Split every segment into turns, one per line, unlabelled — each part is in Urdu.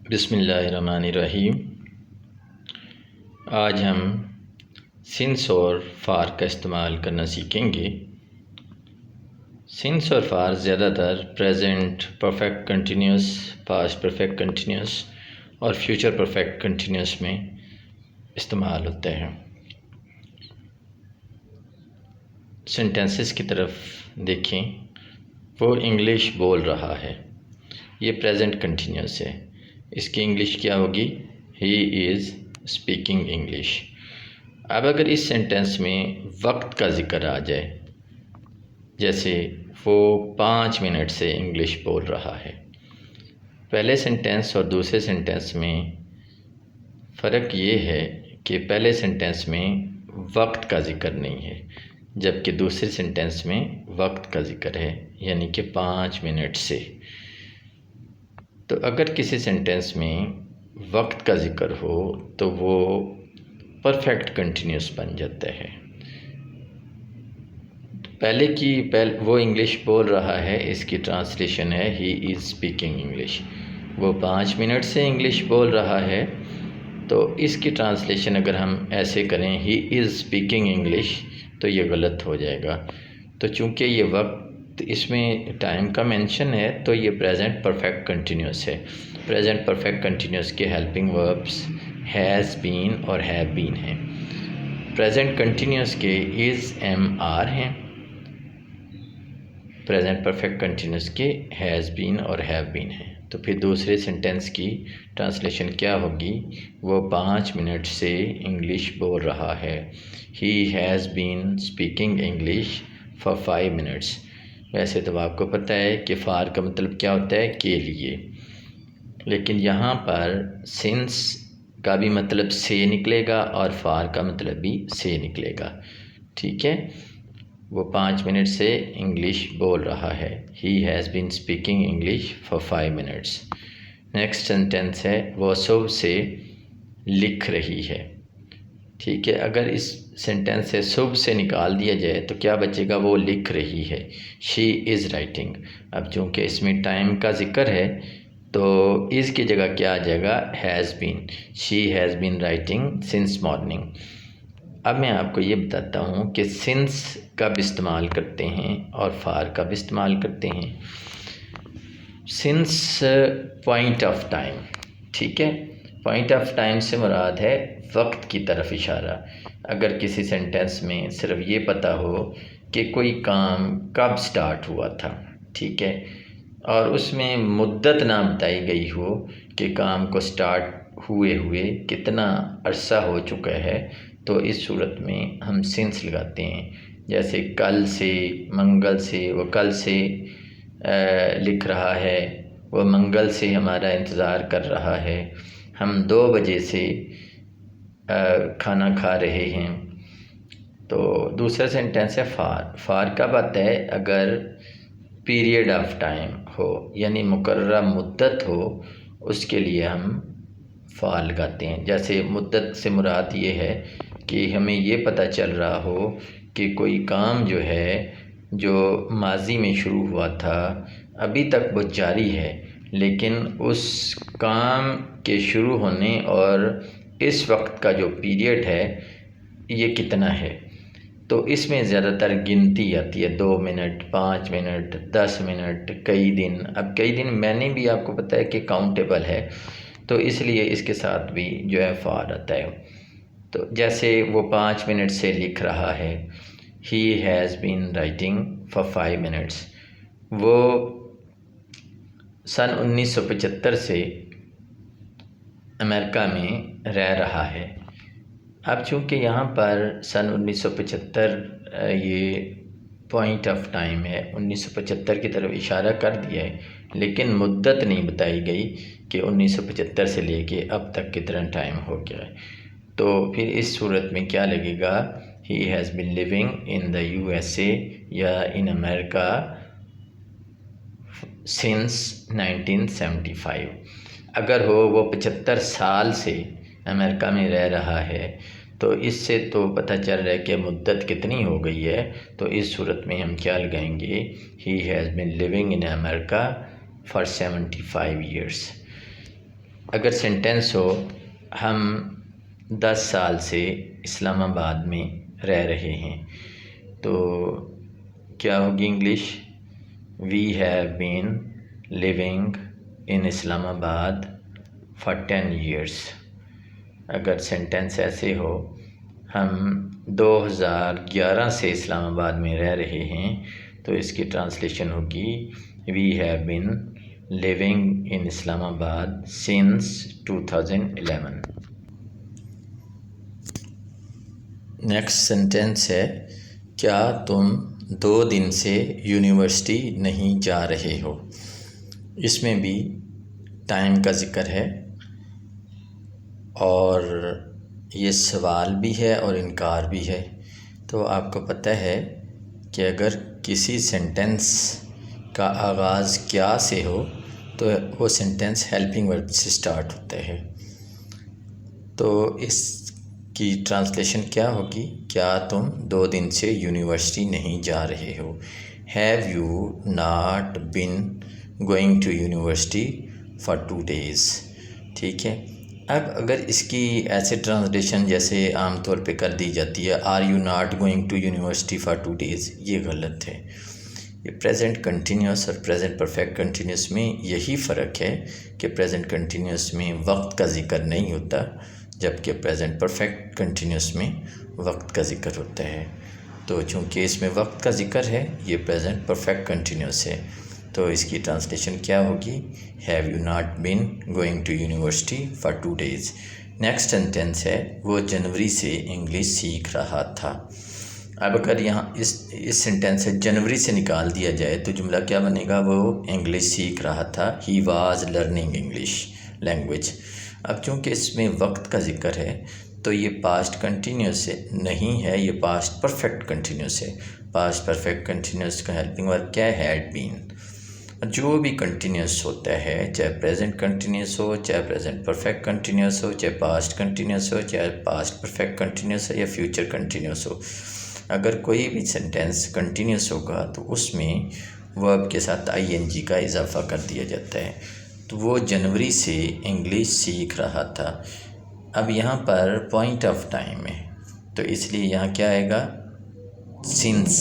بسم اللہ الرحمن الرحیم۔ آج ہم سنس اور فار کا استعمال کرنا سیکھیں گے۔ سنس اور فار زیادہ تر present perfect continuous, past perfect continuous اور فیوچر پرفیکٹ کنٹینیوس میں استعمال ہوتے ہیں۔ سینٹنسز کی طرف دیکھیں، وہ انگلش بول رہا ہے، یہ پریزنٹ کنٹینیوس ہے، اس کی انگلش کیا ہوگی؟ ہی از اسپیکنگ انگلش۔ اب اگر اس سینٹنس میں وقت کا ذکر آ جائے، جیسے وہ 5 منٹ سے انگلش بول رہا ہے، پہلے سینٹنس اور دوسرے سینٹنس میں فرق یہ ہے کہ پہلے سینٹنس میں وقت کا ذکر نہیں ہے، جبکہ دوسرے سینٹنس میں وقت کا ذکر ہے، یعنی کہ 5 منٹ سے۔ تو اگر کسی سینٹنس میں وقت کا ذکر ہو تو وہ پرفیکٹ کنٹینیوس بن جاتا ہے۔ وہ انگلش بول رہا ہے، اس کی ٹرانسلیشن ہے ہی از اسپیکنگ انگلش۔ وہ 5 منٹ سے انگلش بول رہا ہے، تو اس کی ٹرانسلیشن اگر ہم ایسے کریں ہی از اسپیکنگ انگلش تو یہ غلط ہو جائے گا۔ تو چونکہ یہ وقت اس میں ٹائم کا مینشن ہے، تو یہ پریزنٹ پرفیکٹ کنٹینیوس ہے۔ پریزنٹ پرفیکٹ کنٹینیوس کے ہیلپنگ وربس ہیز بین اور ہیو بین ہیں۔ پریزنٹ کنٹینیوس کے از ایم آر ہیں، پریزنٹ پرفیکٹ کنٹینیوس کے ہیز بین اور ہیو بین ہیں۔ تو پھر دوسرے سینٹنس کی ٹرانسلیشن کیا ہوگی؟ وہ 5 منٹ سے انگلش بول رہا ہے، ہی has been speaking English for 5 minutes. ویسے تو آپ کو پتہ ہے کہ فار کا مطلب کیا ہوتا ہے؟ کے لیے، لیکن یہاں پر سنس کا بھی مطلب سے نکلے گا اور فار کا مطلب بھی سے نکلے گا، ٹھیک ہے؟ وہ 5 منٹ سے انگلش بول رہا ہے، ہی has been speaking English for 5 minutes. Next sentence ہے وہ صبح سے لکھ رہی ہے، ٹھیک ہے؟ اگر اس سینٹینس سے صبح سے نکال دیا جائے تو کیا بچے گا؟ وہ لکھ رہی ہے، شی از رائٹنگ۔ اب چونکہ اس میں ٹائم کا ذکر ہے تو اس کی جگہ کیا آ جائے گا؟ Has been, she has been writing since morning. اب میں آپ کو یہ بتاتا ہوں کہ سنس کب استعمال کرتے ہیں اور فار کب استعمال کرتے ہیں۔ سنس پوائنٹ آف ٹائم، ٹھیک ہے؟ پوائنٹ آف ٹائم سے مراد ہے وقت کی طرف اشارہ۔ اگر کسی سینٹنس میں صرف یہ پتہ ہو کہ کوئی کام کب سٹارٹ ہوا تھا، ٹھیک ہے، اور اس میں مدت نہ بتائی گئی ہو کہ کام کو سٹارٹ ہوئے کتنا عرصہ ہو چکا ہے، تو اس صورت میں ہم سنس لگاتے ہیں۔ جیسے کل سے، منگل سے، وہ کل سے لکھ رہا ہے، وہ منگل سے ہمارا انتظار کر رہا ہے، ہم 2 بجے سے کھانا کھا رہے ہیں۔ تو دوسرا سینٹینس ہے فار۔ فار کب آتا ہے؟ اگر پیریڈ آف ٹائم ہو، یعنی مقررہ مدت ہو، اس کے لیے ہم فار لگاتے ہیں۔ جیسے مدت سے مراد یہ ہے کہ ہمیں یہ پتہ چل رہا ہو کہ کوئی کام جو ہے جو ماضی میں شروع ہوا تھا ابھی تک وہ جاری ہے، لیکن اس کام کے شروع ہونے اور اس وقت کا جو پیریڈ ہے یہ کتنا ہے۔ تو اس میں زیادہ تر گنتی آتی ہے، 2 منٹ، 5 منٹ، 10 منٹ، کئی دن۔ اب کئی دن میں نے بھی آپ کو پتہ ہے کہ کاؤنٹیبل ہے، تو اس لیے اس کے ساتھ بھی جو ہے فار آتا ہے۔ تو جیسے وہ 5 منٹ سے لکھ رہا ہے، ہی has been writing for 5 minutes. وہ سن 1975 سے امریکہ میں رہ رہا ہے۔ اب چونکہ یہاں پر سن 1975 یہ پوائنٹ آف ٹائم ہے، 1975 کی طرف اشارہ کر دیا ہے، لیکن مدت نہیں بتائی گئی کہ 1975 سے لے کے اب تک کتنا ٹائم ہو گیا ہے۔ تو پھر اس صورت میں کیا لگے گا؟ He has been living in the USA یا ان امریکہ سنس 1975۔ اگر ہو وہ 75 سال سے امریکہ میں رہ رہا ہے تو اس سے تو پتہ چل رہا ہے کہ مدت کتنی ہو گئی ہے۔ تو اس صورت میں ہم کیا لگائیں گے؟ He has been living in America for 75 years. اگر سینٹینس ہو ہم 10 سال سے اسلام آباد میں رہ رہے ہیں تو کیا ہوگی English? We have been living in Islamabad for 10 years. اگر سینٹینس ایسے ہو ہم 2011 سے اسلام آباد میں رہ رہے ہیں تو اس کی ٹرانسلیشن ہوگی وی ہیو بین لیونگ ان اسلام آباد سنس 2011. نیکسٹ سینٹینس ہے کیا تم 2 دن سے یونیورسٹی نہیں جا رہے ہو؟ اس میں بھی ٹائم کا ذکر ہے اور یہ سوال بھی ہے اور انکار بھی ہے. تو آپ کو پتہ ہے کہ اگر کسی سینٹینس کا آغاز کیا سے ہو تو وہ سینٹینس ہیلپنگ ورب سے سٹارٹ ہوتا ہے. تو اس کی ٹرانسلیشن کیا ہوگی؟ کیا تم 2 دن سے یونیورسٹی نہیں جا رہے ہو؟ Have you not been going to university for 2 days. ٹھیک ہے. اب اگر اس کی ایسے ٹرانسلیشن جیسے عام طور پہ کر دی جاتی ہے are you not going to university for 2 days، یہ غلط ہے. یہ پریزنٹ کنٹینیوس اور پریزنٹ پرفیکٹ کنٹینیوس میں یہی فرق ہے کہ پریزنٹ کنٹینیوس میں وقت کا ذکر نہیں ہوتا جبکہ پریزنٹ پرفیکٹ کنٹینیوس میں وقت کا ذکر ہوتا ہے. تو چونکہ اس میں وقت کا ذکر ہے یہ پریزنٹ پرفیکٹ کنٹینیوس ہے تو اس کی ٹرانسلیشن کیا ہوگی؟ Have you not been going to university for 2 days. Next sentence ہے وہ جنوری سے انگلش سیکھ رہا تھا. اب اگر یہاں اس سینٹینس سے جنوری سے نکال دیا جائے تو جملہ کیا بنے گا؟ وہ انگلش سیکھ رہا تھا. He was learning English language. اب چونکہ اس میں وقت کا ذکر ہے تو یہ پاسٹ کنٹینیوس نہیں ہے، یہ پاسٹ پرفیکٹ کنٹینیوس ہے. پاسٹ پرفیکٹ کنٹینیوس کا ہیلپنگ ورب کیا ہے؟ Had been. جو بھی کنٹینیوس ہوتا ہے چاہے پریزنٹ کنٹینیوس ہو، چاہے پریزنٹ پرفیکٹ کنٹینیوس ہو، چاہے پاسٹ کنٹینیوس ہو، چاہے پاسٹ پرفیکٹ کنٹینیوس ہو یا فیوچر کنٹینیوس ہو، اگر کوئی بھی سینٹینس کنٹینیوس ہوگا تو اس میں ورب کے ساتھ ING کا اضافہ کر دیا جاتا ہے. تو وہ جنوری سے انگلش سیکھ رہا تھا. اب یہاں پر پوائنٹ آف ٹائم ہے تو اس لیے یہاں کیا آئے گا؟ سنس.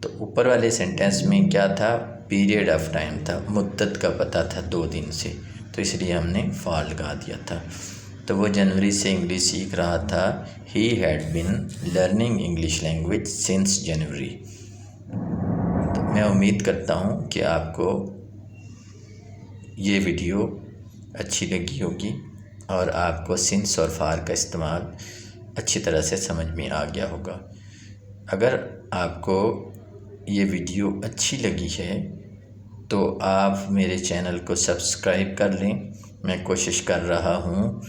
تو اوپر والے سینٹینس میں کیا تھا؟ پیریڈ آف ٹائم تھا، مدت کا پتہ تھا 2 دن سے، تو اس لیے ہم نے فار لگا دیا تھا. تو وہ جنوری سے انگلش سیکھ رہا تھا. He had been learning English language since January. تو میں امید کرتا ہوں کہ آپ کو یہ ویڈیو اچھی لگی ہوگی اور آپ کو سنس اور فار کا استعمال اچھی طرح سے سمجھ میں آ گیا ہوگا. اگر آپ کو یہ ویڈیو اچھی لگی ہے تو آپ میرے چینل کو سبسکرائب کر لیں. میں کوشش کر رہا ہوں